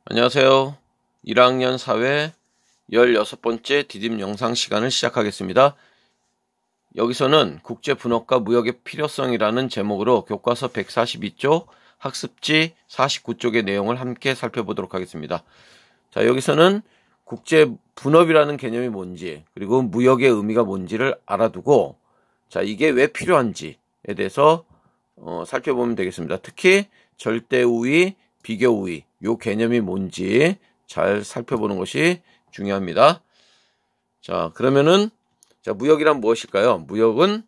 안녕하세요. 1학년 사회 16번째 디딤 영상 시간을 시작하겠습니다. 여기서는 국제분업과 무역의 필요성이라는 제목으로 교과서 142쪽, 학습지 49쪽의 내용을 함께 살펴보도록 하겠습니다. 자, 여기서는 국제분업이라는 개념이 뭔지, 그리고 무역의 의미가 뭔지를 알아두고, 자, 이게 왜 필요한지에 대해서 살펴보면 되겠습니다. 특히 절대우위, 비교우위, 요 개념이 뭔지 잘 살펴보는 것이 중요합니다. 자, 그러면은, 자, 무역이란 무엇일까요? 무역은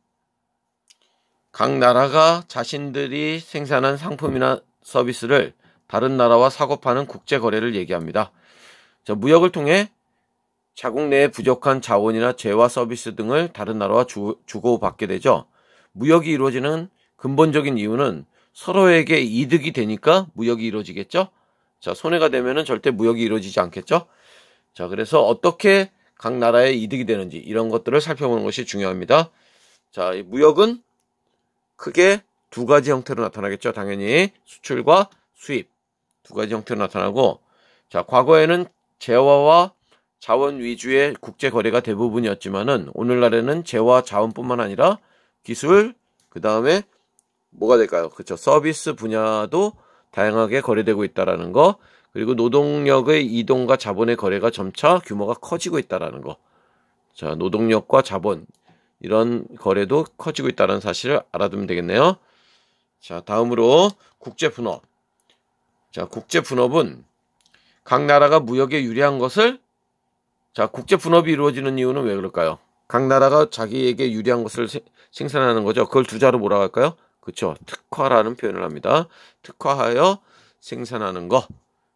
각 나라가 자신들이 생산한 상품이나 서비스를 다른 나라와 사고 파는 국제 거래를 얘기합니다. 자, 무역을 통해 자국 내에 부족한 자원이나 재화 서비스 등을 다른 나라와 주고받게 되죠. 무역이 이루어지는 근본적인 이유는 서로에게 이득이 되니까 무역이 이루어지겠죠. 자, 손해가 되면은 절대 무역이 이루어지지 않겠죠. 자, 그래서 어떻게 각 나라에 이득이 되는지 이런 것들을 살펴보는 것이 중요합니다. 자, 이 무역은 크게 두 가지 형태로 나타나겠죠. 당연히 수출과 수입 두 가지 형태로 나타나고, 자, 과거에는 재화와 자원 위주의 국제 거래가 대부분이었지만은 오늘날에는 재화 자원뿐만 아니라 기술, 그 다음에 뭐가 될까요? 그렇죠. 서비스 분야도 다양하게 거래되고 있다라는 거, 그리고 노동력의 이동과 자본의 거래가 점차 규모가 커지고 있다라는 거. 자, 노동력과 자본 이런 거래도 커지고 있다는 사실을 알아두면 되겠네요. 자, 다음으로 국제분업. 자, 국제분업은 각 나라가 무역에 유리한 것을, 자, 국제분업이 이루어지는 이유는 왜 그럴까요? 각 나라가 자기에게 유리한 것을 생산하는 거죠. 그걸 두 자로 뭐라고 할까요? 그렇죠. 특화라는 표현을 합니다. 특화하여 생산하는 거.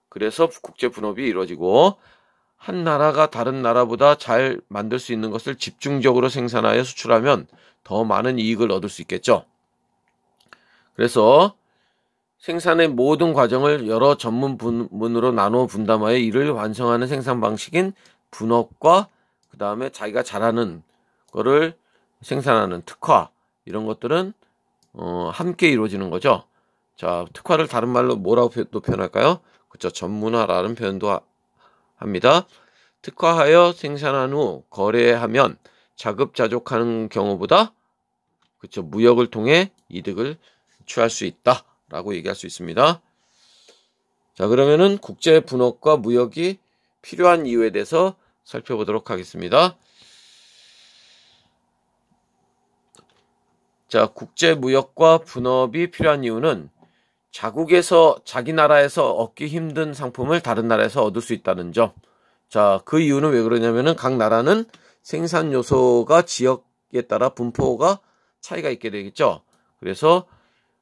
그래서 국제분업이 이루어지고, 한 나라가 다른 나라보다 잘 만들 수 있는 것을 집중적으로 생산하여 수출하면 더 많은 이익을 얻을 수 있겠죠. 그래서 생산의 모든 과정을 여러 전문 부문으로 나누어 분담하여 이를 완성하는 생산 방식인 분업과 그 다음에 자기가 잘하는 거를 생산하는 특화, 이런 것들은 함께 이루어지는 거죠. 자, 특화를 다른 말로 뭐라고 표현할까요? 그렇죠. 전문화라는 표현도 합니다. 특화하여 생산한 후 거래하면 자급자족하는 경우보다, 그렇죠, 무역을 통해 이득을 취할 수 있다라고 얘기할 수 있습니다. 자, 그러면은 국제 분업과 무역이 필요한 이유에 대해서 살펴보도록 하겠습니다. 자, 국제 무역과 분업이 필요한 이유는 자국에서, 자기 나라에서 얻기 힘든 상품을 다른 나라에서 얻을 수 있다는 점. 자, 그 이유는 왜 그러냐면은 각 나라는 생산 요소가 지역에 따라 분포가 차이가 있게 되겠죠. 그래서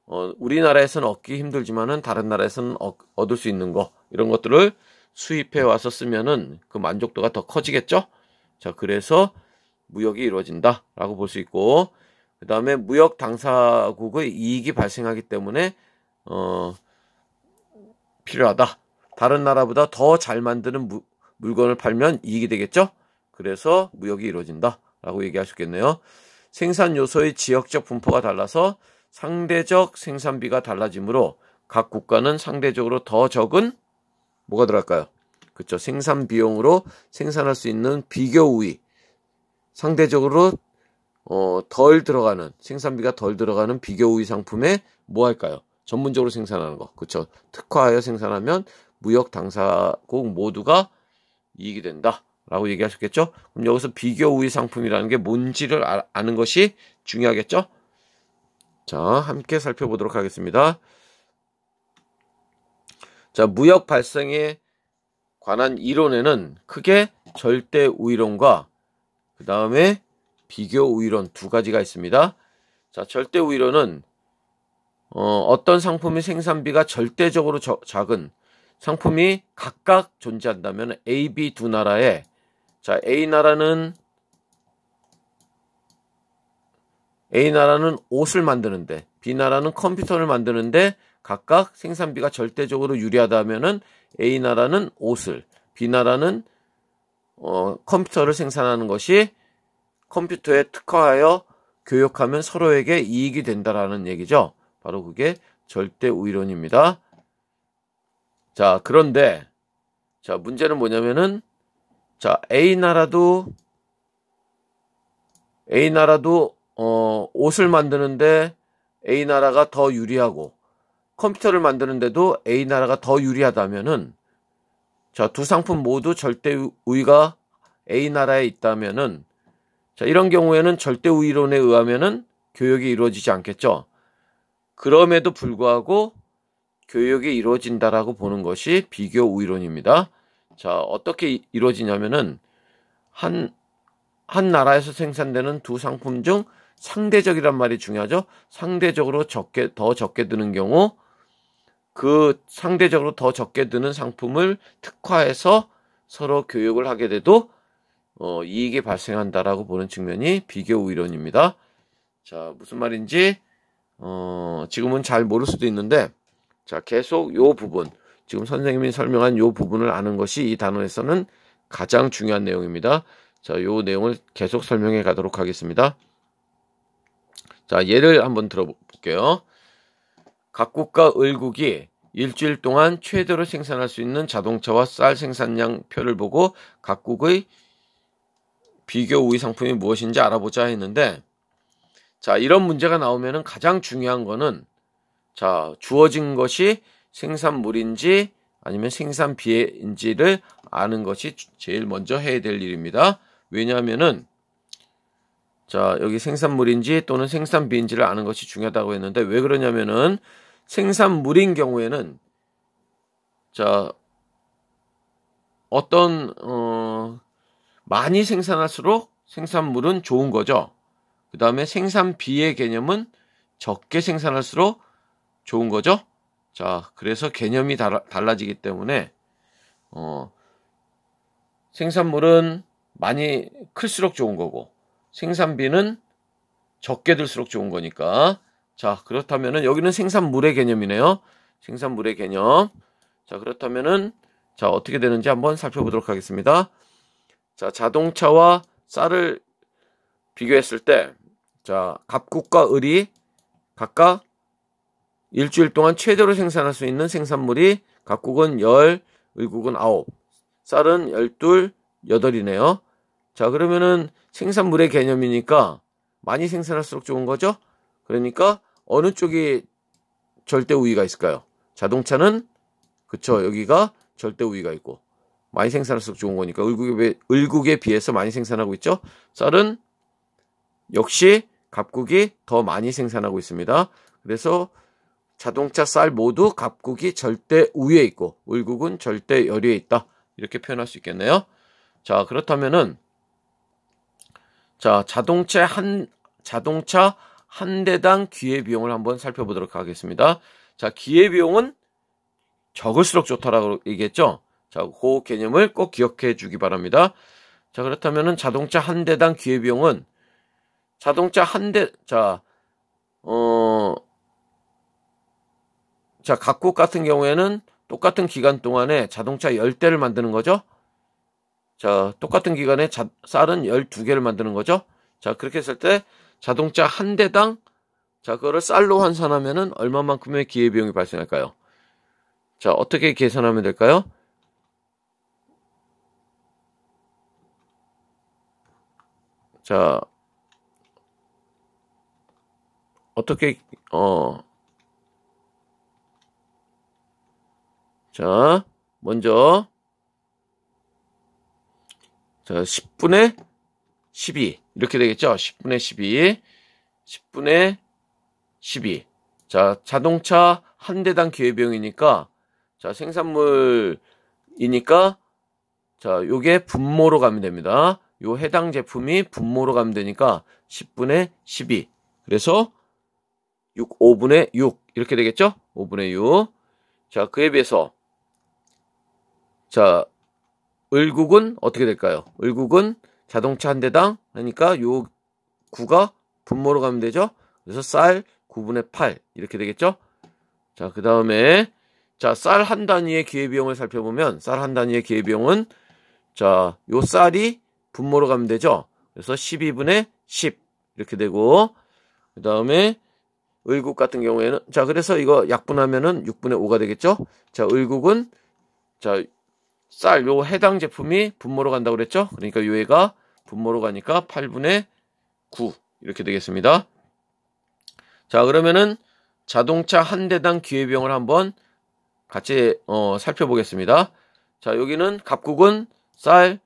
우리나라에서는 얻기 힘들지만은 다른 나라에서는 얻을 수 있는 거, 이런 것들을 수입해 와서 쓰면은 그 만족도가 더 커지겠죠. 자, 그래서 무역이 이루어진다라고 볼 수 있고, 그 다음에 무역 당사국의 이익이 발생하기 때문에 필요하다. 다른 나라보다 더 잘 만드는 물건을 팔면 이익이 되겠죠. 그래서 무역이 이루어진다라고 얘기할 수 있겠네요. 생산 요소의 지역적 분포가 달라서 상대적 생산비가 달라지므로 각 국가는 상대적으로 더 적은 뭐가 들어갈까요? 그렇죠. 생산 비용으로 생산할 수 있는 비교 우위, 상대적으로 덜 들어가는, 생산비가 덜 들어가는 비교 우위 상품에 뭐 할까요? 전문적으로 생산하는 거. 그렇죠. 특화하여 생산하면 무역 당사국 모두가 이익이 된다라고 얘기할 수 있겠죠. 그럼 여기서 비교 우위 상품이라는 게 뭔지를 아는 것이 중요하겠죠. 자, 함께 살펴보도록 하겠습니다. 자, 무역 발생에 관한 이론에는 크게 절대 우위론과 그 다음에 비교 우위론 두 가지가 있습니다. 자, 절대 우위론은 어떤 상품의 생산비가 절대적으로 작은 상품이 각각 존재한다면 A, B 두 나라에, 자, A 나라는 옷을 만드는데 B 나라는 컴퓨터를 만드는데 각각 생산비가 절대적으로 유리하다면은 A 나라는 옷을, B 나라는 컴퓨터를 생산하는 것이 컴퓨터에 특화하여 교육하면 서로에게 이익이 된다라는 얘기죠. 바로 그게 절대 우위론입니다. 자, 그런데 자, 문제는 뭐냐면은, 자, A나라도, 옷을 만드는데 A나라가 더 유리하고, 컴퓨터를 만드는데도 A나라가 더 유리하다면은, 자, 두 상품 모두 절대 우위가 A나라에 있다면은, 자, 이런 경우에는 절대 우위론에 의하면은 교역이 이루어지지 않겠죠. 그럼에도 불구하고 교역이 이루어진다라고 보는 것이 비교 우위론입니다. 자, 어떻게 이루어지냐면은 한 나라에서 생산되는 두 상품 중 상대적이란 말이 중요하죠. 상대적으로 더 적게 드는 경우 그 상대적으로 더 적게 드는 상품을 특화해서 서로 교역을 하게 돼도 이익이 발생한다라고 보는 측면이 비교 우위론입니다. 자, 무슨 말인지 지금은 잘 모를 수도 있는데, 자, 계속 요 부분, 지금 선생님이 설명한 요 부분을 아는 것이 이 단원에서는 가장 중요한 내용입니다. 자, 요 내용을 계속 설명해 가도록 하겠습니다. 자, 예를 한번 들어볼게요. 각국과 을국이 일주일 동안 최대로 생산할 수 있는 자동차와 쌀 생산량 표를 보고 각국의 비교 우위 상품이 무엇인지 알아보자 했는데, 자, 이런 문제가 나오면은 가장 중요한 거는, 자, 주어진 것이 생산물인지 아니면 생산비인지를 아는 것이 제일 먼저 해야 될 일입니다. 왜냐하면은, 자, 여기 생산물인지 또는 생산비인지를 아는 것이 중요하다고 했는데, 왜 그러냐면은 생산물인 경우에는, 자, 많이 생산할수록 생산물은 좋은 거죠. 그 다음에 생산비의 개념은 적게 생산할수록 좋은 거죠. 자, 그래서 개념이 달라지기 때문에 생산물은 많이 클수록 좋은 거고 생산비는 적게 들수록 좋은 거니까. 자, 그렇다면은 여기는 생산물의 개념이네요. 생산물의 개념. 자, 그렇다면은 자, 어떻게 되는지 한번 살펴보도록 하겠습니다. 자, 자동차와 쌀을 비교했을 때, 자, 갑국과 을이 각각 일주일 동안 최대로 생산할 수 있는 생산물이 갑국은 10, 을국은 9, 쌀은 12, 8이네요. 자, 그러면은 생산물의 개념이니까 많이 생산할수록 좋은 거죠? 그러니까 어느 쪽이 절대 우위가 있을까요? 자동차는, 그쵸, 여기가 절대 우위가 있고 많이 생산할수록 좋은 거니까 을국에 비해서 많이 생산하고 있죠. 쌀은 역시 갑국이 더 많이 생산하고 있습니다. 그래서 자동차, 쌀 모두 갑국이 절대 우위에 있고 을국은 절대 열위에 있다. 이렇게 표현할 수 있겠네요. 자, 그렇다면은 자, 자동차 한 대당 기회비용을 한번 살펴보도록 하겠습니다. 자, 기회비용은 적을수록 좋다라고 얘기했죠. 자, 그 개념을 꼭 기억해 주기 바랍니다. 자, 그렇다면은 자동차 한 대당 기회비용은 자동차 한 대, 자, 각국 같은 경우에는 똑같은 기간 동안에 자동차 10대를 만드는 거죠. 자, 똑같은 기간에 쌀은 12개를 만드는 거죠. 자, 그렇게 했을 때 자동차 한 대당, 자, 그거를 쌀로 환산하면은 얼마만큼의 기회비용이 발생할까요? 자, 어떻게 계산하면 될까요? 자, 어떻게, 자, 먼저, 자, 10분의 12. 이렇게 되겠죠? 10분의 12. 10분의 12. 자, 자동차 한 대당 기회비용이니까, 자, 생산물이니까, 자, 요게 분모로 가면 됩니다. 요 해당 제품이 분모로 가면 되니까 10분의 12. 그래서 5분의 6. 이렇게 되겠죠? 5분의 6. 자, 그에 비해서, 자, 을국은 어떻게 될까요? 을국은 자동차 한 대당 하니까 요 9가 분모로 가면 되죠? 그래서 쌀 9분의 8 이렇게 되겠죠? 자, 그 다음에 자, 쌀 한 단위의 기회비용을 살펴보면 쌀 한 단위의 기회비용은 자, 요 쌀이 분모로 가면 되죠? 그래서 12분의 10 이렇게 되고 그 다음에 을국 같은 경우에는 자, 그래서 이거 약분하면은 6분의 5가 되겠죠? 자, 을국은 자, 쌀 요 해당 제품이 분모로 간다고 그랬죠? 그러니까 요 애가 분모로 가니까 8분의 9 이렇게 되겠습니다. 자, 그러면은 자동차 한 대당 기회비용을 한번 같이 살펴보겠습니다. 자, 여기는 갑국은 쌀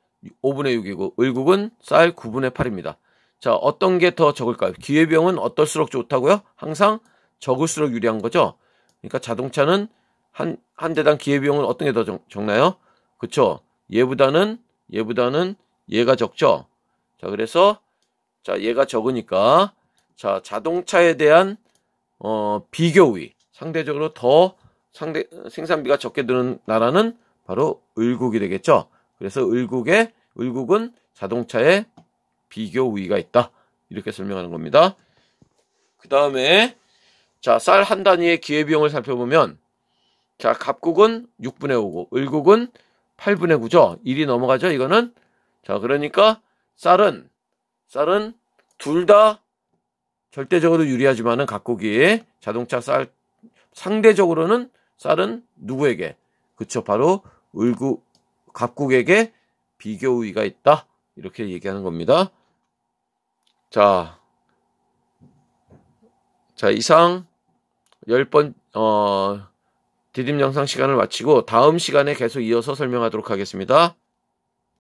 5분의 6이고 을국은 쌀 9분의 8입니다. 자, 어떤 게 더 적을까요? 기회비용은 어떨수록 좋다고요? 항상 적을수록 유리한 거죠. 그러니까 자동차는 한 대당 기회비용은 어떤 게 더 적나요? 그쵸? 얘보다는 얘가 적죠. 자, 그래서 자, 얘가 적으니까 자, 자동차에 대한 비교 우위, 상대적으로 더 생산비가 적게 드는 나라는 바로 을국이 되겠죠. 그래서 을국은 자동차에 비교 우위가 있다. 이렇게 설명하는 겁니다. 그 다음에 자, 쌀 한 단위의 기회비용을 살펴보면 자, 갑국은 6분의 5고 을국은 8분의 9죠. 1이 넘어가죠. 이거는 자, 그러니까 쌀은 둘 다 절대적으로 유리하지만은 각국이 자동차 쌀 상대적으로는 쌀은 누구에게? 그쵸, 바로 각국에게 비교 우위가 있다. 이렇게 얘기하는 겁니다. 자, 이상 10번 디딤 영상 시간을 마치고 다음 시간에 계속 이어서 설명하도록 하겠습니다.